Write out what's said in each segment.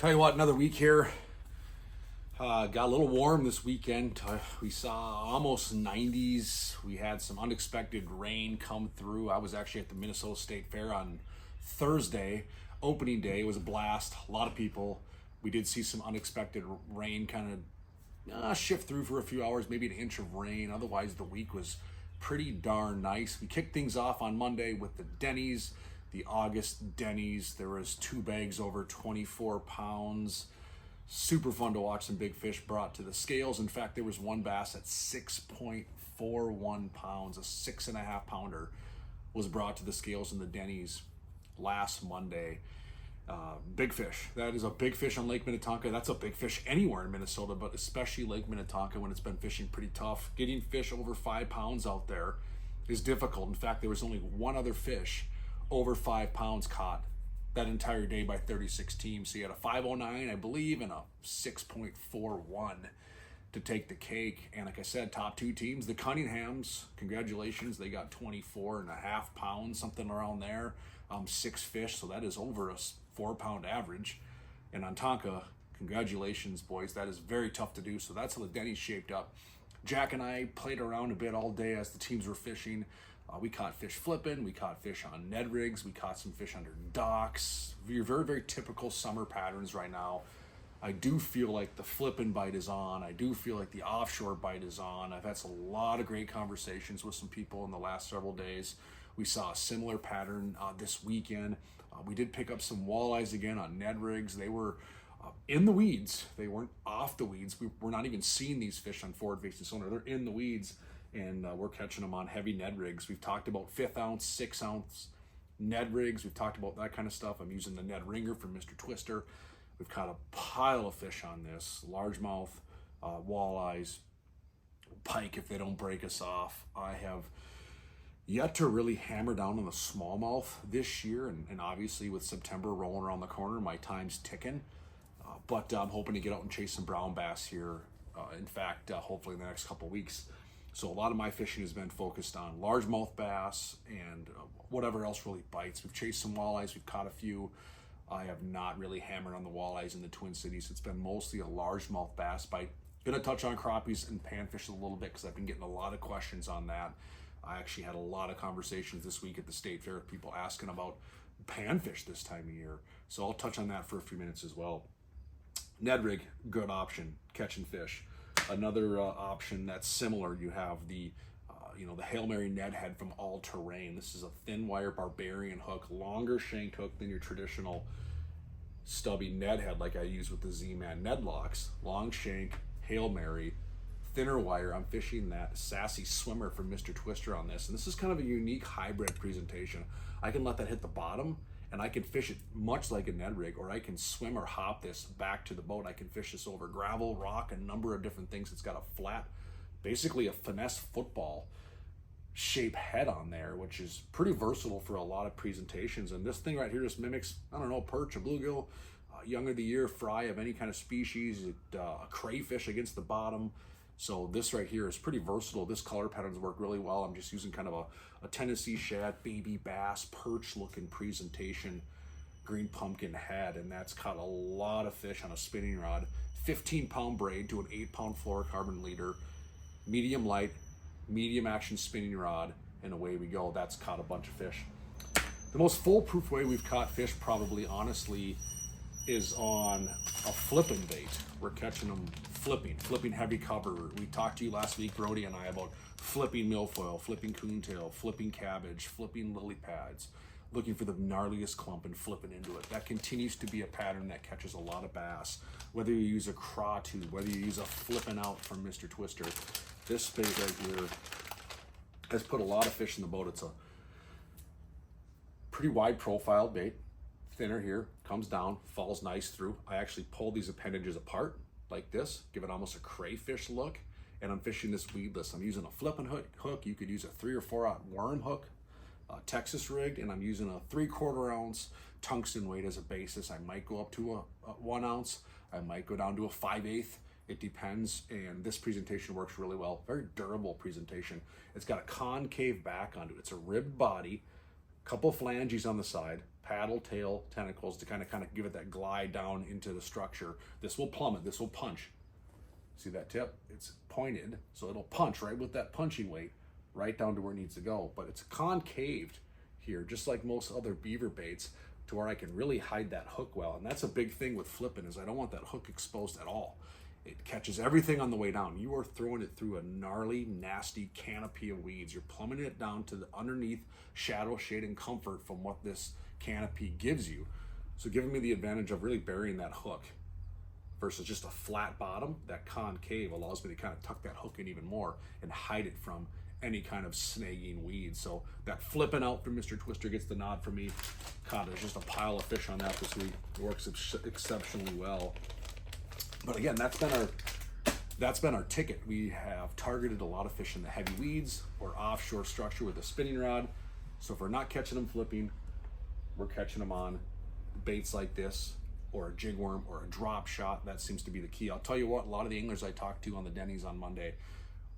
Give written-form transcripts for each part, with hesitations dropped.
Tell you what, another week here. Got a little warm this weekend. We saw almost 90s. We had some unexpected rain come through. I was actually at the Minnesota State Fair on Thursday. Opening day. It was a blast. A lot of people. We did see some unexpected rain kind of shift through for a few hours, maybe an inch of rain. Otherwise, the week was pretty darn nice. We kicked things off on Monday with the Denny's, the August Denny's. There was 2 bags over 24 pounds. Super fun to watch some big fish brought to the scales. In fact, there was one bass at 6.41 pounds, a 6.5 pounder, was brought to the scales in the Denny's last Monday. Big fish. That is a big fish on Lake Minnetonka. That's a big fish anywhere in Minnesota, but especially Lake Minnetonka when it's been fishing pretty tough. Getting fish over 5 pounds out there is difficult. In fact, there was only one other fish over 5 pounds caught that entire day by 36 teams. So you had a 509, I believe, and a 6.41 to take the cake. And like I said, top 2 teams, the Cunninghams, congratulations, they got 24.5 pounds, something around there. 6 fish, so that is over a 4-pound average. And on Tonka, congratulations, boys. That is very tough to do. So that's how the Denny's shaped up. Jack and I played around a bit all day as the teams were fishing. We caught fish flipping, we caught fish on Ned rigs, we caught some fish under docks. Very, very typical summer patterns right now. I do feel like the flipping bite is on. I do feel like the offshore bite is on. I've had a lot of great conversations with some people in the last several days. We saw a similar pattern this weekend. We did pick up some walleyes again on Ned rigs. They were in the weeds. They weren't off the weeds. We're not even seeing these fish on forward-facing sonar. They're in the weeds. And we're catching them on heavy Ned rigs. We've talked about 5th ounce, 6 ounce Ned rigs. We've talked about that kind of stuff. I'm using the Ned ringer from Mr. Twister. We've caught a pile of fish on this. Largemouth, walleyes, pike if they don't break us off. I have yet to really hammer down on the smallmouth this year. And obviously with September rolling around the corner, my time's ticking. But I'm hoping to get out and chase some brown bass here. In fact, hopefully in the next couple weeks. So a lot of my fishing has been focused on largemouth bass and whatever else really bites. We've chased some walleyes. We've caught a few. I have not really hammered on the walleyes in the Twin Cities. It's been mostly a largemouth bass bite. Going to touch on crappies and panfish a little bit because I've been getting a lot of questions on that. I actually had a lot of conversations this week at the State Fair with people asking about panfish this time of year. So I'll touch on that for a few minutes as well. Ned rig, good option, catching fish. Another option that's similar, you have the the Hail Mary Ned head from All Terrain. This is a thin wire barbarian hook, longer shanked hook than your traditional stubby Ned head like I use with the Z-Man Ned locks. Long shank, Hail Mary, thinner wire. I'm fishing that Sassy Swimmer from Mr. Twister on this. And this is kind of a unique hybrid presentation. I can let that hit the bottom and I can fish it much like a Ned rig, or I can swim or hop this back to the boat. I can fish this over gravel, rock, a number of different things. It's got a flat, basically a finesse football shape head on there, which is pretty versatile for a lot of presentations. And this thing right here just mimics, I don't know, perch, a bluegill, young of the year fry of any kind of species, a crayfish against the bottom. So this right here is pretty versatile. This color patterns work really well. I'm just using kind of a Tennessee shad, baby bass, perch looking presentation, green pumpkin head, and that's caught a lot of fish on a spinning rod. 15-pound braid to an 8-pound fluorocarbon leader, medium light, medium action spinning rod, and away we go. That's caught a bunch of fish. The most foolproof way we've caught fish probably, honestly, is on a flipping bait. We're catching them flipping heavy cover. We talked to you last week, Brody and I, about flipping milfoil, flipping coontail, flipping cabbage, flipping lily pads, looking for the gnarliest clump and flipping into it. That continues to be a pattern that catches a lot of bass. Whether you use a craw tube, whether you use a flipping out from Mr. Twister, this bait right here has put a lot of fish in the boat. It's a pretty wide profile bait. Thinner here, comes down, falls nice through. I actually pull these appendages apart like this, give it almost a crayfish look, and I'm fishing this weedless. I'm using a flipping hook. You could use a 3 or 4-aught worm hook, Texas rigged, and I'm using a 3/4 ounce tungsten weight as a basis. I might go up to a 1 ounce. I might go down to a 5/8. It depends, and this presentation works really well. Very durable presentation. It's got a concave back onto it. It's a ribbed body, couple flanges on the side, paddle tail tentacles to kind of give it that glide down into the structure. This will plummet, this will punch. See that tip? It's pointed, so it'll punch right with that punching weight right down to where it needs to go. But it's concaved here, just like most other beaver baits, to where I can really hide that hook well. And that's a big thing with flipping, is I don't want that hook exposed at all. It catches everything on the way down. You are throwing it through a gnarly, nasty canopy of weeds. You're plummeting it down to the underneath shadow, shade, and comfort from what this canopy gives you. So giving me the advantage of really burying that hook versus just a flat bottom. That concave allows me to kind of tuck that hook in even more and hide it from any kind of snagging weeds. So that flipping out from Mr. Twister gets the nod for me. God, there's just a pile of fish on that this week. It works exceptionally well. But again, that's been our ticket. We have targeted a lot of fish in the heavy weeds or offshore structure with a spinning rod. So if we're not catching them flipping, we're catching them on baits like this, or a jig worm, or a drop shot. That seems to be the key. I'll tell you what, a lot of the anglers I talked to on the Denny's on Monday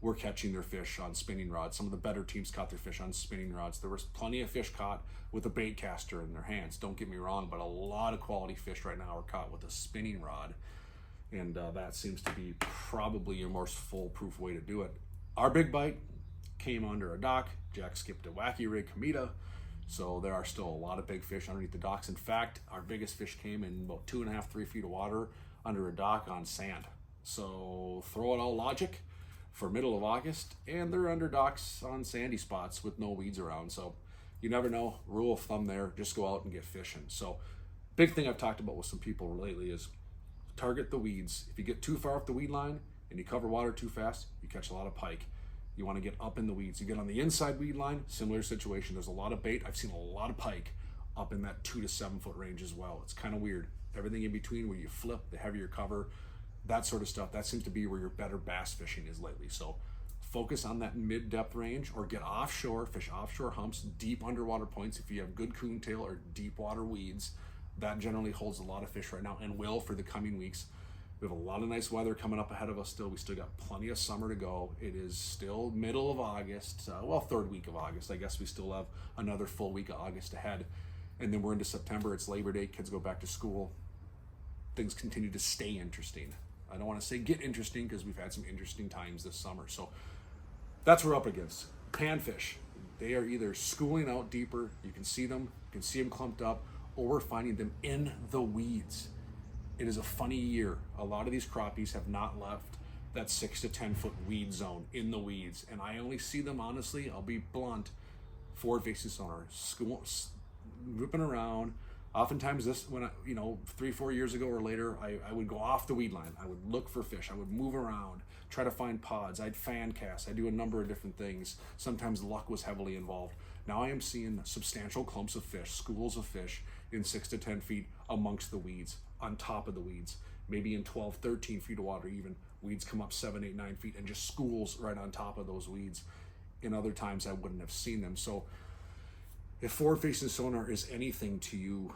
were catching their fish on spinning rods. Some of the better teams caught their fish on spinning rods. There was plenty of fish caught with a bait caster in their hands. Don't get me wrong, but a lot of quality fish right now are caught with a spinning rod. And that seems to be probably your most foolproof way to do it. Our big bite came under a dock. Jack skipped a wacky rig Cometa, so there are still a lot of big fish underneath the docks. In fact, our biggest fish came in about 2.5, 3 feet of water under a dock on sand. So throw it all logic for middle of August, and they're under docks on sandy spots with no weeds around. So you never know. Rule of thumb there, just go out and get fishing. So big thing I've talked about with some people lately is target the weeds. If you get too far off the weed line and you cover water too fast, you catch a lot of pike. You want to get up in the weeds. You get on the inside weed line, similar situation. There's a lot of bait. I've seen a lot of pike up in that 2 to 7 foot range as well. It's kind of weird. Everything in between, where you flip, the heavier cover, that sort of stuff, that seems to be where your better bass fishing is lately. So focus on that mid-depth range, or get offshore, fish offshore humps, deep underwater points. If you have good coontail or deep water weeds, that generally holds a lot of fish right now, and will for the coming weeks. We have a lot of nice weather coming up ahead of us still. We still got plenty of summer to go. It is still middle of August, third week of August. I guess we still have another full week of August ahead. And then we're into September. It's Labor Day. Kids go back to school. Things continue to stay interesting. I don't want to say get interesting, because we've had some interesting times this summer. So that's what we're up against. Panfish. They are either schooling out deeper. You can see them. You can see them clumped up, or we're finding them in the weeds. It is a funny year. A lot of these crappies have not left that 6 to 10 foot weed zone in the weeds. And I only see them, honestly, I'll be blunt, forward facing sonar, whipping around. Oftentimes this, when 3-4 years ago or later, I would go off the weed line. I would look for fish. I would move around, try to find pods. I'd fan cast. I'd do a number of different things. Sometimes luck was heavily involved. Now I am seeing substantial clumps of fish, schools of fish in 6 to 10 feet amongst the weeds, on top of the weeds, maybe in 12, 13 feet of water even. Weeds come up 7, 8, 9 feet, and just schools right on top of those weeds. In other times I wouldn't have seen them. So if forward-facing sonar is anything to you,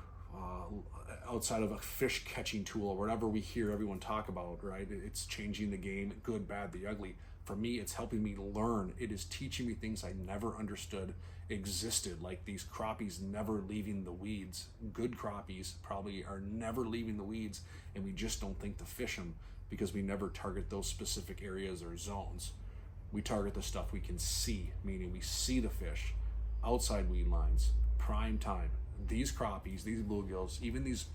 outside of a fish catching tool or whatever we hear everyone talk about, right? It's changing the game, good, bad, the ugly. For me, it's helping me learn. It is teaching me things I never understood existed, like these crappies never leaving the weeds. Good crappies probably are never leaving the weeds, and we just don't think to fish them because we never target those specific areas or zones. We target the stuff we can see, meaning we see the fish outside weed lines, prime time. These crappies, these bluegills, even these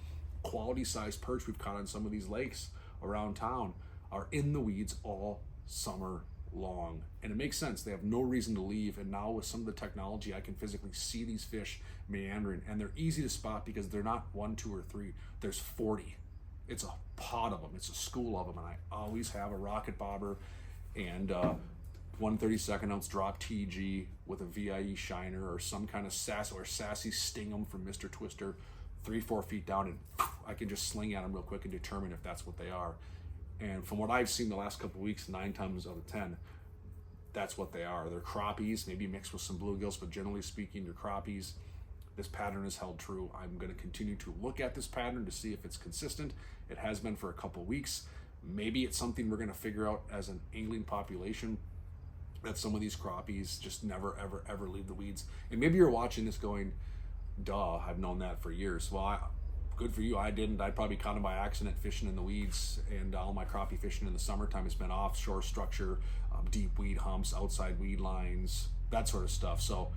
quality sized perch we've caught on some of these lakes around town are in the weeds all summer long. And it makes sense. They have no reason to leave. And now with some of the technology, I can physically see these fish meandering, and they're easy to spot because they're not 1, 2, or 3. There's 40. It's a pod of them. It's a school of them. And I always have a rocket bobber and 1/32 ounce drop TG with a VIE shiner or some kind of sassy stingum from Mr. Twister 3-4 feet down, and I can just sling at them real quick and determine if that's what they are. And from what I've seen the last couple of weeks, 9 times out of 10, that's what they are. They're crappies, maybe mixed with some bluegills, but generally speaking, they're crappies. This pattern is held true. I'm going to continue to look at this pattern to see if it's consistent. It has been for a couple of weeks. Maybe it's something we're going to figure out as an angling population, that some of these crappies just never, ever, ever leave the weeds. And maybe you're watching this going, duh, I've known that for years. Well, good for you. I didn't. I probably caught them by accident fishing in the weeds, and all my crappie fishing in the summertime has been offshore structure, deep weed humps, outside weed lines, that sort of stuff. So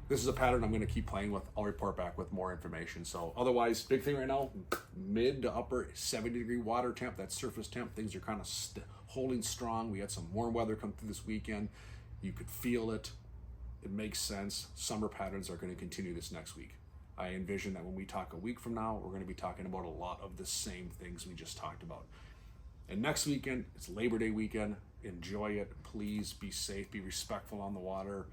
this is a pattern I'm going to keep playing with. I'll report back with more information. So otherwise, big thing right now, mid to upper 70-degree water temp, that's surface temp. Things are kind of holding strong. We had some warm weather come through this weekend. You could feel it. It makes sense. Summer patterns are going to continue this next week. I envision that when we talk a week from now, we're going to be talking about a lot of the same things we just talked about. And next weekend, it's Labor Day weekend. Enjoy it. Please be safe, be respectful on the water.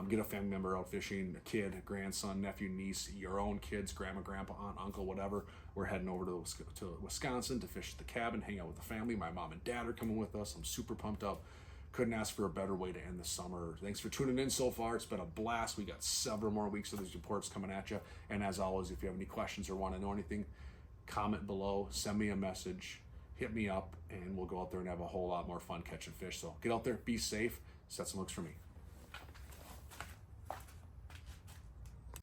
Get a family member out fishing, a kid, a grandson, nephew, niece, your own kids, grandma, grandpa, aunt, uncle, whatever. We're heading over to Wisconsin to fish at the cabin, hang out with the family. My mom and dad are coming with us. I'm super pumped up. Couldn't ask for a better way to end the summer. Thanks for tuning in so far. It's been a blast. We got several more weeks of these reports coming at you. And as always, if you have any questions or want to know anything, comment below, send me a message, hit me up, and we'll go out there and have a whole lot more fun catching fish. So get out there, be safe, set some hooks for me.